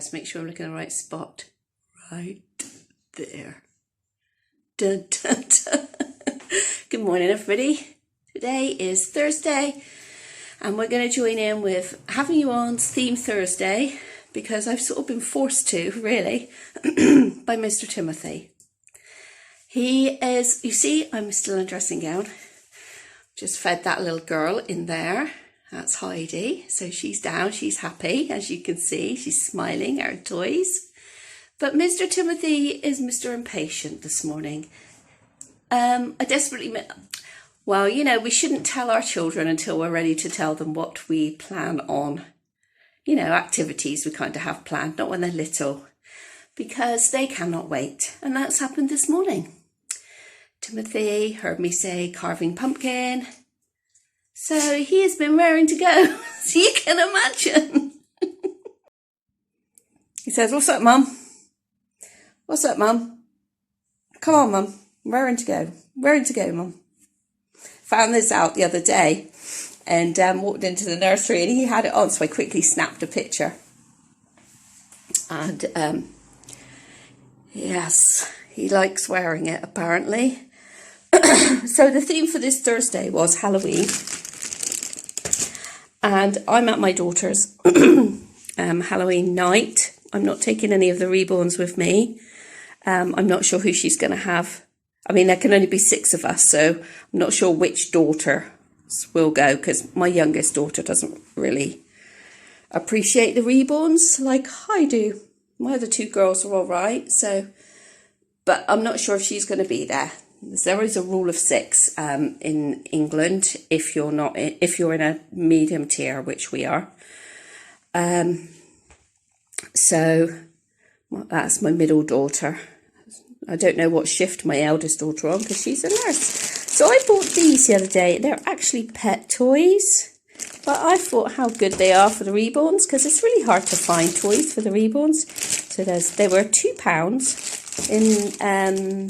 first. Make sure I'm looking in the right spot. Right there. Dun, dun, dun. Good morning, everybody. Today is Thursday, and we're going to join in with having you on's Theme Thursday, because I've sort of been forced to, really, by Mr. Timothy. He is, you see, I'm still in dressing gown. Just fed that little girl in there. That's Heidi. So she's down, she's happy, as you can see. She's smiling at her toys. But Mr. Timothy is Mr. Impatient this morning. I desperately, well, you know, we shouldn't tell our children until we're ready to tell them what we plan on. You know, activities we kind of have planned, not when they're little, because they cannot wait. And that's happened this morning. Timothy heard me say carving pumpkin. So he has been raring to go, so you can imagine. He says, "What's up, Mum? What's up, Mum? Come on, Mum. Raring to go. Raring to go, Mum." Found this out the other day and walked into the nursery and he had it on, so I quickly snapped a picture. And yes, he likes wearing it apparently. So the theme for this Thursday was Halloween. And I'm at my daughter's Halloween night. I'm not taking any of the Reborns with me. I'm not sure who she's going to have. I mean, there can only be 6 of us, so I'm not sure which daughter will go, because my youngest daughter doesn't really appreciate the Reborns like I do. My other 2 girls are all right, so, but I'm not sure if she's going to be there. There is a rule of 6 in England if you're in a medium tier, which we are. So that's my middle daughter. I don't know what shift my eldest daughter on, because she's a nurse. So I bought these the other day. They're actually pet toys, but I thought how good they are for the Reborns, because it's really hard to find toys for the Reborns. So they were £2 in.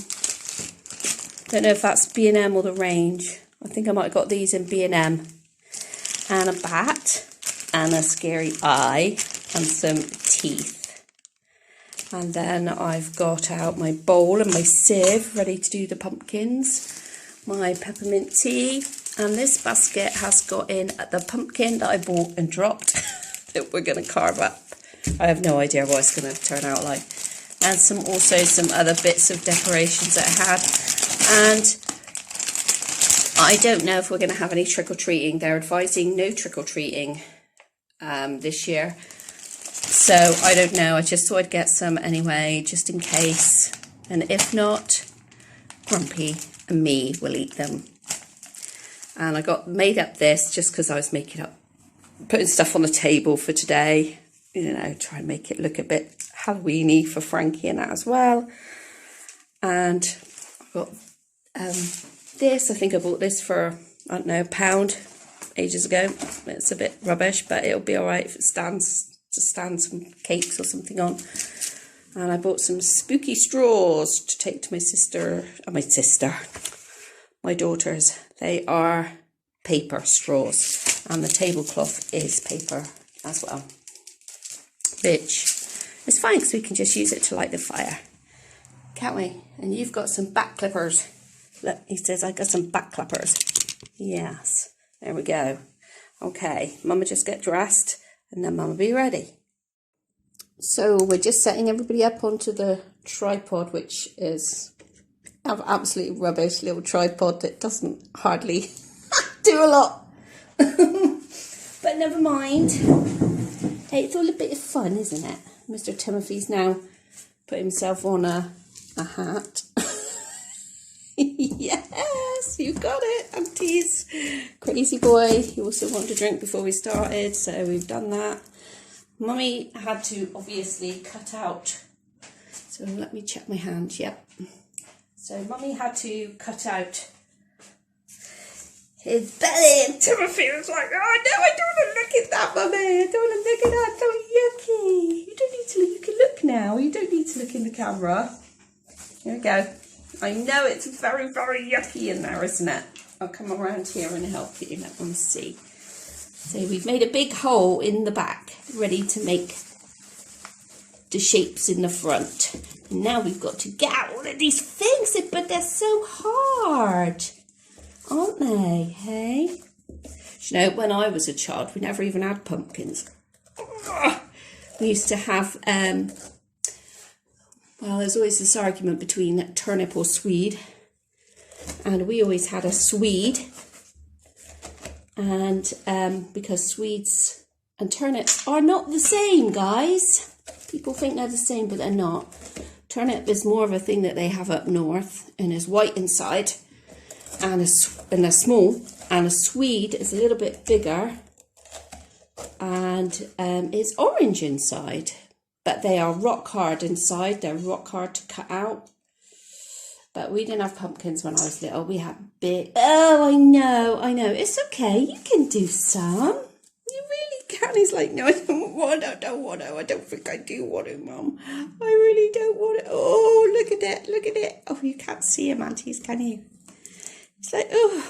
Don't know if that's B&M or the range. I think I might have got these in B&M. And a bat, and a scary eye, and some teeth. And then I've got out my bowl and my sieve, ready to do the pumpkins. My peppermint tea. And this basket has got in the pumpkin that I bought and dropped that we're going to carve up. I have no idea what it's going to turn out like. And also some other bits of decorations that I had. And I don't know if we're going to have any trick-or-treating. They're advising no trick-or-treating this year. So I don't know. I just thought I'd get some anyway, just in case. And if not, Grumpy and me will eat them. And I made up this just because I was putting stuff on the table for today. You know, try and make it look a bit Halloween-y for Frankie and that as well. And I've got this. I think I bought this for, I don't know, £1 ages ago. It's a bit rubbish, but it'll be all right if it stands to stand some cakes or something on. And I bought some spooky straws to take to my daughters. They are paper straws, and the tablecloth is paper as well, which is fine because we can just use it to light the fire, can't we? And you've got some back clippers. Look, he says I got some back clippers. Yes, there we go. Okay, Mama just get dressed and then Mum will be ready. So we're just setting everybody up onto the tripod, which is an absolutely rubbish little tripod that doesn't hardly do a lot. But never mind. Hey, it's all a bit of fun, isn't it? Mr. Timothy's now put himself on a hat. Yes, you got it, aunties. Crazy boy. He also wanted to drink before we started, so we've done that. Mummy had to obviously cut out. So let me check my hand. Yep. So Mummy had to cut out his belly, and Timothy was like, "Oh no, I don't want to look at that, Mummy. I don't want to look at that. So yucky. You don't need to look. You can look now. You don't need to look in the camera." Here we go. I know it's very, very yucky in there, isn't it? I'll come around here and help you. Let me see. So we've made a big hole in the back, ready to make the shapes in the front. And now we've got to get out all of these things, but they're so hard, aren't they? Hey, you know, when I was a child, we never even had pumpkins. We used to have well, there's always this argument between turnip or swede, and we always had a swede. And because swedes and turnips are not the same, guys. People think they're the same, but they're not. Turnip is more of a thing that they have up north and is white inside and they're small. And a swede is a little bit bigger and it's orange inside. But they are rock hard inside. They're rock hard to cut out. But we didn't have pumpkins when I was little. We had big... Oh, I know. It's okay. You can do some. You really can. He's like, no, I don't want to. I don't think I do want to, Mum. I really don't want it. Oh, look at it. Oh, you can't see him, aunties, can you? It's like, oh,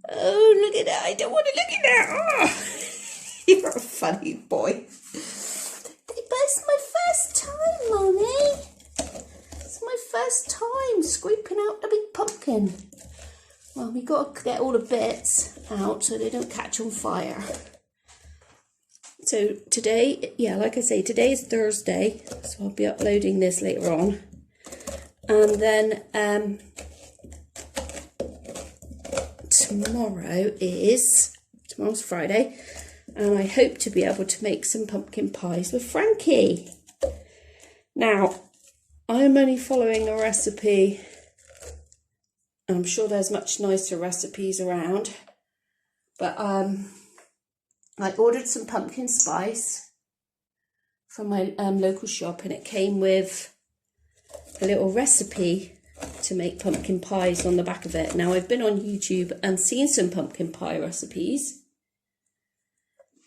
look at that. I don't want to look at that. Oh, you're a funny boy. But it's my first time, Mummy. It's my first time scraping out the big pumpkin. Well, we got to get all the bits out so they don't catch on fire. So today, yeah, like I say, today is Thursday, so I'll be uploading this later on. And then tomorrow's Friday, and I hope to be able to make some pumpkin pies with Frankie. Now, I'm only following a recipe. I'm sure there's much nicer recipes around, but I ordered some pumpkin spice from my local shop, and it came with a little recipe to make pumpkin pies on the back of it. Now, I've been on YouTube and seen some pumpkin pie recipes,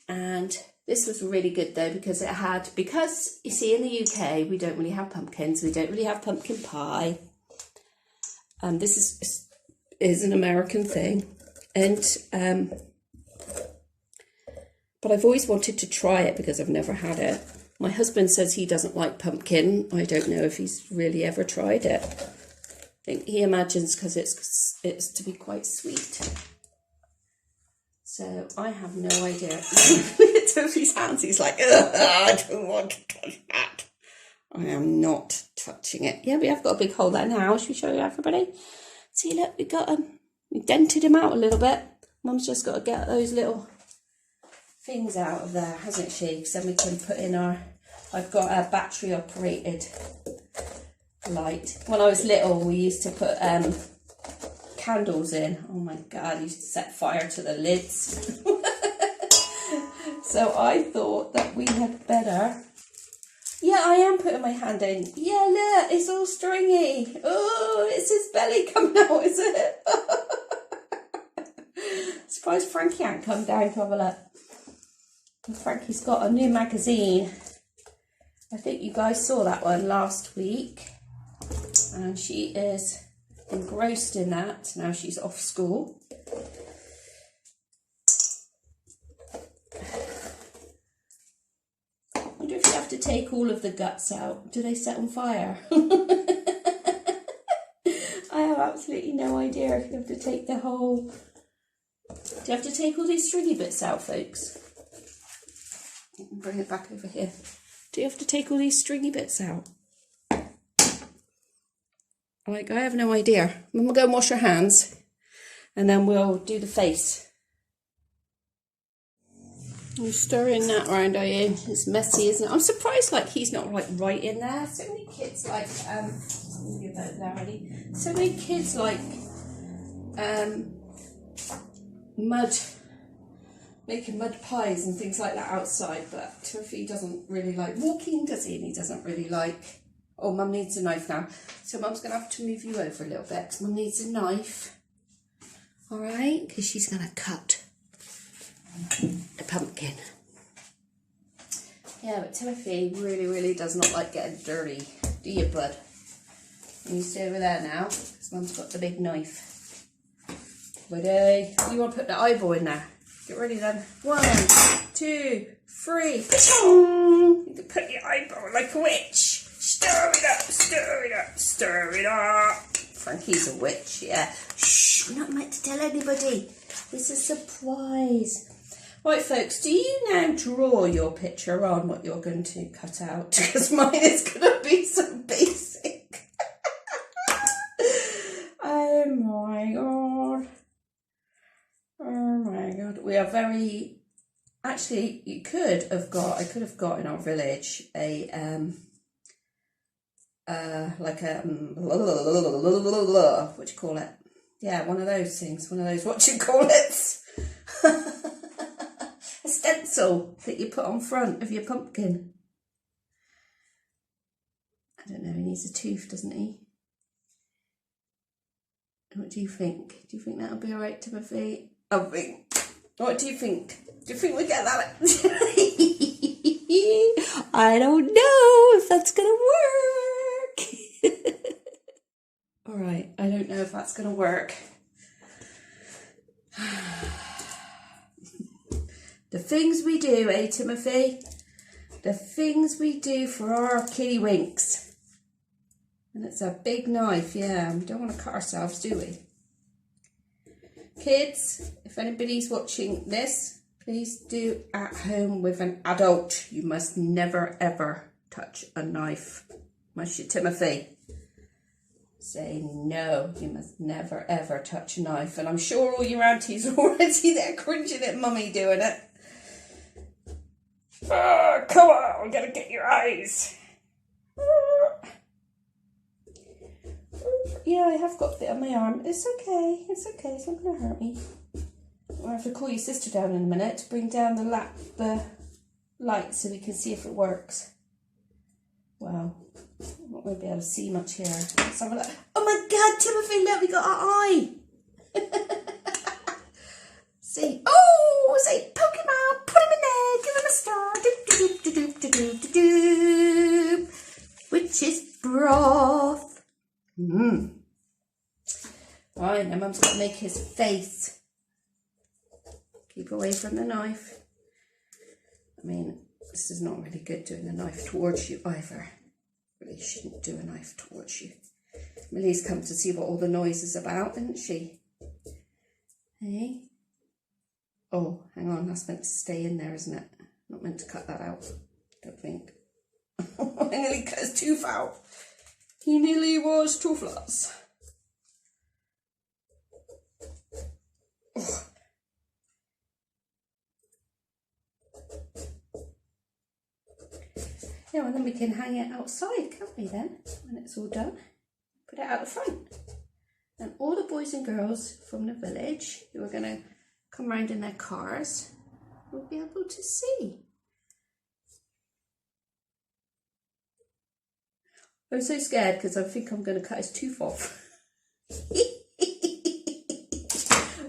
and this was really good though, because you see, in the UK we don't really have pumpkins, we don't really have pumpkin pie. This is an American thing, and but I've always wanted to try it because I've never had it. My husband says he doesn't like pumpkin. I don't know if he's really ever tried it. I think he imagines because it's to be quite sweet. So I have no idea. It's over his hands. He's like, I don't want to touch that. I am not touching it. Yeah, we have got a big hole there now. Should we show you everybody? See, look, we dented him out a little bit. Mum's just got to get those little things out of there, hasn't she? Because then we can put in I've got a battery operated light. When I was little, we used to put candles in. Oh my God, I used to set fire to the lids. So I thought that we had better. Yeah, I am putting my hand in. Yeah, look, it's all stringy. Oh, it's his belly coming out, is it? Surprised Frankie ain't come down to have a look. And Frankie's got a new magazine. I think you guys saw that one last week. And she is engrossed in that. Now she's off school. I wonder if you have to take all of the guts out. Do they set on fire? I have absolutely no idea if you have to take the whole... Do you have to take all these stringy bits out, folks? Bring it back over here. Do you have to take all these stringy bits out? Like, I have no idea. I'm gonna go and wash your hands, and then we'll do the face. You're stirring that around, are you? It's messy, isn't it? I'm surprised, like, he's not like right in there. So many kids like so many kids like making mud pies and things like that outside, but Tuffy doesn't really like walking, does he? And he doesn't really like... Oh, Mum needs a knife now. So Mum's going to have to move you over a little bit, because Mum needs a knife. All right? Because she's going to cut the pumpkin. Yeah, but Timothy really, really does not like getting dirty. Do you, bud? Can you stay over there now? Because Mum's got the big knife. Buddy, you want to put the eyeball in there? Get ready then. 1, 2, 3. You can put your eyeball like a witch. Stir it up, stir it up, stir it up. Frankie's a witch, yeah. Shh, we're not meant to tell anybody. It's a surprise. Right, folks, do you now draw your picture on what you're going to cut out? Because mine is going to be so basic. Oh my God. Oh my God. We are very... Actually, I could have got in our village a, like a, what do you call it? Yeah, one of those things. One of those, what do you call it? A stencil that you put on front of your pumpkin. I don't know, he needs a tooth, doesn't he? What do you think? Do you think that'll be alright, Timothy? What do you think? Do you think we get that? I don't know if that's going to work. Alright, I don't know if that's going to work. The things we do, eh, Timothy? The things we do for our kitty winks. And it's a big knife, yeah. We don't want to cut ourselves, do we? Kids, if anybody's watching this, please do at home with an adult. You must never, ever touch a knife. Must you, Timothy? Say no, you must never, ever touch a knife. And I'm sure all your aunties are already there cringing at mummy doing it. Oh, come on, I'm going to get your eyes. Yeah, I have got a bit on my arm. It's okay, it's not going to hurt me. I'll have to call your sister down in a minute to bring down the light so we can see if it works. Wow, I'm not going to be able to see much here. Let's have a look. Oh my God, Timothy, look, we got our eye. See, oh, say, poke him out, put him in there, give him a star. Doop, doop, doop, doop, doop, doop, doop. Witch's broth. Right, now Mum's got to make his face. Keep away from the knife. I mean, this is not really good doing the knife towards you either. Really shouldn't do a knife towards you. Millie's come to see what all the noise is about, isn't she? Hey? Oh, hang on, that's meant to stay in there, isn't it? Not meant to cut that out, don't think. I nearly cut his tooth out. He nearly was toothless. Oh. Yeah, and then we can hang it outside, can't we then, when it's all done? Put it out the front. And all the boys and girls from the village who are going to come round in their cars will be able to see. I'm so scared because I think I'm going to cut his tooth off.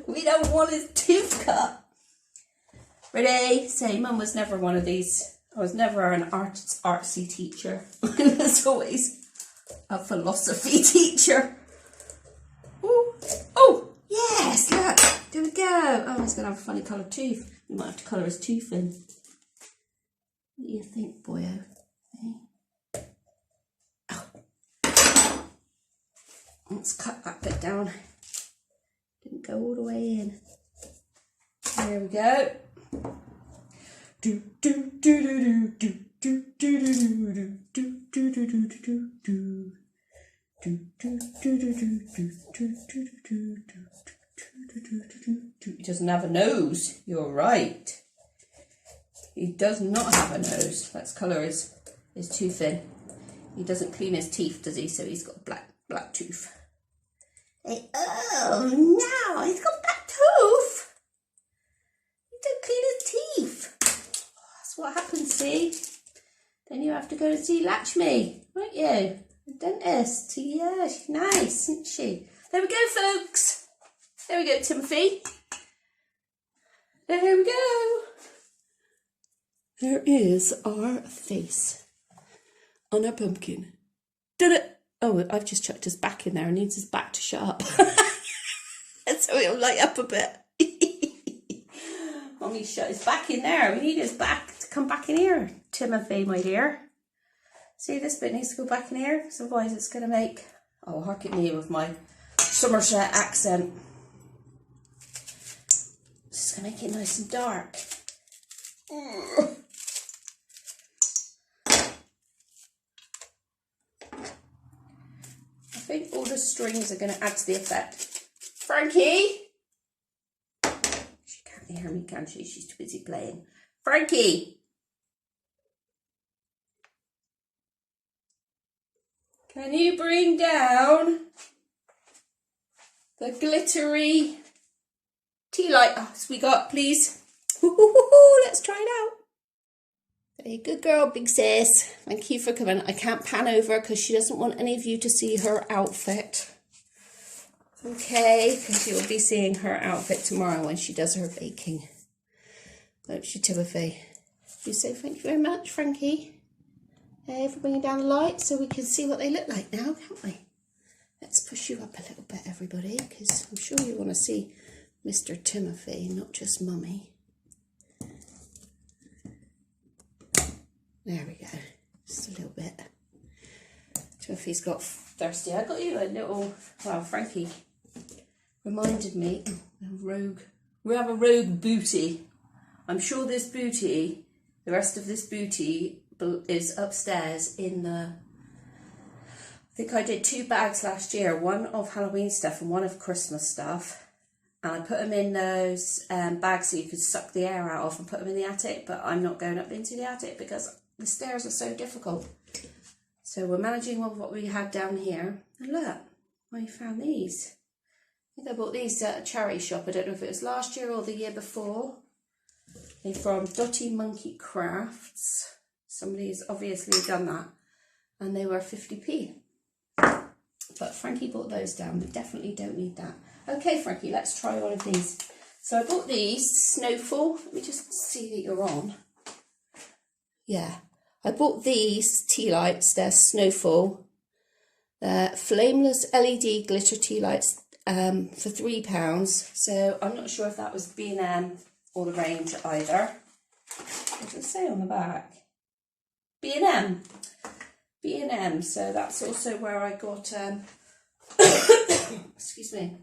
We don't want his tooth cut. Ready? Say, Mum was never one of these. I was never an artsy teacher. I was always a philosophy teacher. Ooh. Oh, yes, look. There we go. Oh, he's going to have a funny coloured tooth. We might have to colour his tooth in. What do you think, boyo? Hey? Oh. Let's cut that bit down. Didn't go all the way in. There we go. Do do do do do do do do do do do do do do do. He doesn't have a nose. You're right. He does not have a nose. Let's colour his tooth in. He doesn't clean his teeth, does he? So he's got a black tooth. Hey, oh no, he's got black tooth. He don't clean his teeth. That's what happens, see? Then you have to go and see Lakshmi, won't you? The dentist. Yeah, she's nice, isn't she? There we go, folks. There we go, Timothy. There we go. There is our face on our pumpkin. Did it? Oh, I've just chucked his back in there. It needs his back to shut up. So it'll light up a bit. Mommy's shut his back in there. We need his back to come back in here, Timothy, my dear. See, this bit needs to go back in here, because otherwise it's going to make... Oh, hark at me with my Somerset accent. Just going to make it nice and dark. I think all the strings are going to add to the effect. Frankie! She can't hear me, can she? She's too busy playing. Frankie! Can you bring down the glittery tea light we got, please? Let's try it out. Hey, good girl, big sis. Thank you for coming. I can't pan over because she doesn't want any of you to see her outfit. Okay, because you'll be seeing her outfit tomorrow when she does her baking. Won't she, Timothy? You say thank you very much, Frankie. Hey, for bringing down the light so we can see what they look like now, can't we? Let's push you up a little bit, everybody, because I'm sure you want to see Mr. Timothy, not just Mummy. There we go. Just a little bit. Timothy's got thirsty. I got you a little... Well, Frankie reminded me... We have a rogue booty. I'm sure this booty, the rest of this booty is upstairs in the... I think I did 2 bags last year. One of Halloween stuff and one of Christmas stuff. And I put them in those bags so you could suck the air out of and put them in the attic. But I'm not going up into the attic because the stairs are so difficult. So we're managing with what we had down here. And look, I found these. I think I bought these at a charity shop. I don't know if it was last year or the year before. They're from Dotty Monkey Crafts. Somebody's obviously done that. And they were 50p. But Frankie bought those down. We definitely don't need that. Okay, Frankie, let's try one of these. So I bought these, Snowfall. Let me just see that you're on. Yeah. I bought these tea lights. They're Snowfall. They're flameless LED glitter tea lights for £3. So I'm not sure if that was B&M or the range either. What does it say on the back? B&M. B&M. So that's also where I got... excuse me.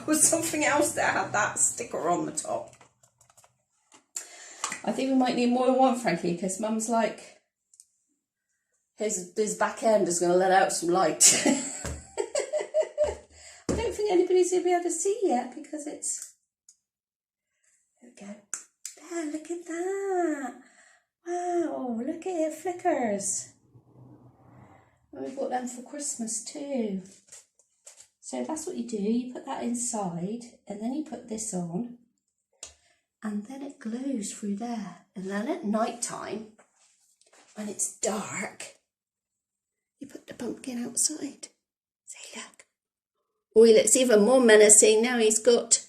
Was something else that had that sticker on the top. I think we might need more than one, Frankie, because Mum's like, his back end is going to let out some light. I don't think anybody's going to be able to see yet because it's... There we go. There, look at that. Wow, look at it, flickers. And we bought them for Christmas too. So that's what you do. You put that inside and then you put this on. And then it glows through there. And then at night time, when it's dark, you put the pumpkin outside. See, look. Oh, he looks even more menacing now. He's got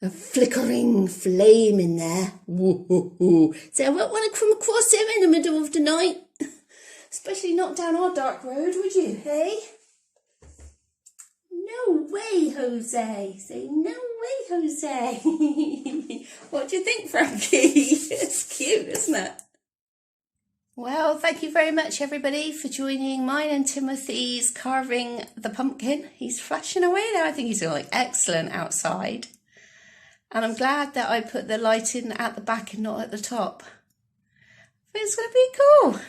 a flickering flame in there. Woo-hoo-hoo. So I won't want to come across him in the middle of the night. Especially not down our dark road, would you, hey? No way, Jose. Say, no way, Jose. What do you think, Frankie? It's cute, isn't it? Well, thank you very much, everybody, for joining mine and Timothy's carving the pumpkin. He's flashing away there. I think he's going to look excellent outside. And I'm glad that I put the light in at the back and not at the top. It's going to be cool.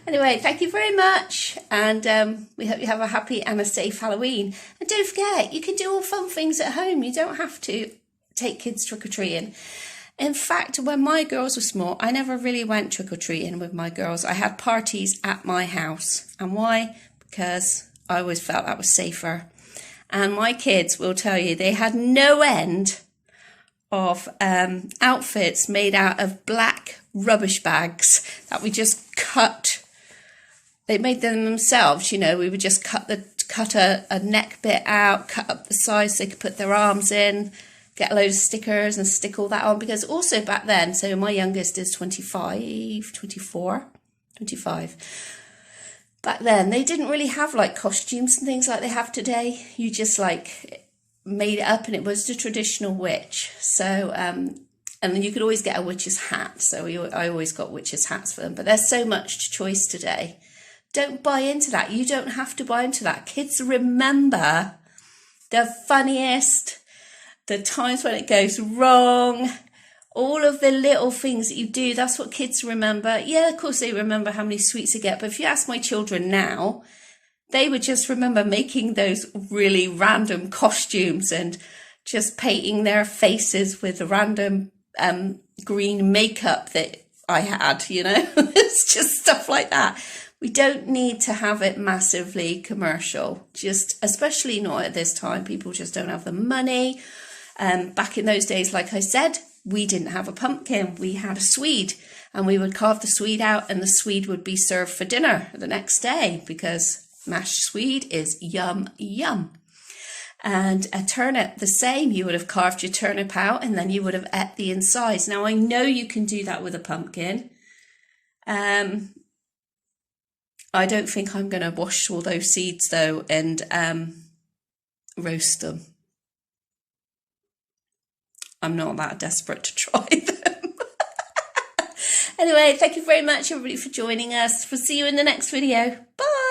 Anyway, thank you very much. And we hope you have a happy and a safe Halloween. And don't forget, you can do all fun things at home. You don't have to take kids trick-or-treating. In fact, when my girls were small, I never really went trick-or-treating with my girls. I had parties at my house. And why? Because I always felt that was safer. And my kids will tell you they had no end of outfits made out of black rubbish bags that we just cut. They made them themselves, you know. We would just cut a neck bit out, cut up the sides so they could put their arms in, get a load of stickers and stick all that on. Because also back then, so my youngest is 25. Back then, they didn't really have like costumes and things like they have today. You just like made it up, and it was the traditional witch. So, and then you could always get a witch's hat. So I always got witch's hats for them. But there's so much choice today. Don't buy into that. You don't have to buy into that. Kids remember the funniest, the times when it goes wrong, all of the little things that you do. That's what kids remember. Yeah, of course they remember how many sweets they get. But if you ask my children now, they would just remember making those really random costumes and just painting their faces with the random green makeup that I had, you know. It's just stuff like that. We don't need to have it massively commercial, just especially not at this time. People just don't have the money. Back in those days, like I said, we didn't have a pumpkin. We had a Swede, and we would carve the Swede out, and the Swede would be served for dinner the next day, because mashed Swede is yum, yum. And a turnip, the same. You would have carved your turnip out, and then you would have ate the insides. Now, I know you can do that with a pumpkin. I don't think I'm going to wash all those seeds, though, and roast them. I'm not that desperate to try them. Anyway, thank you very much, everybody, for joining us. We'll see you in the next video. Bye!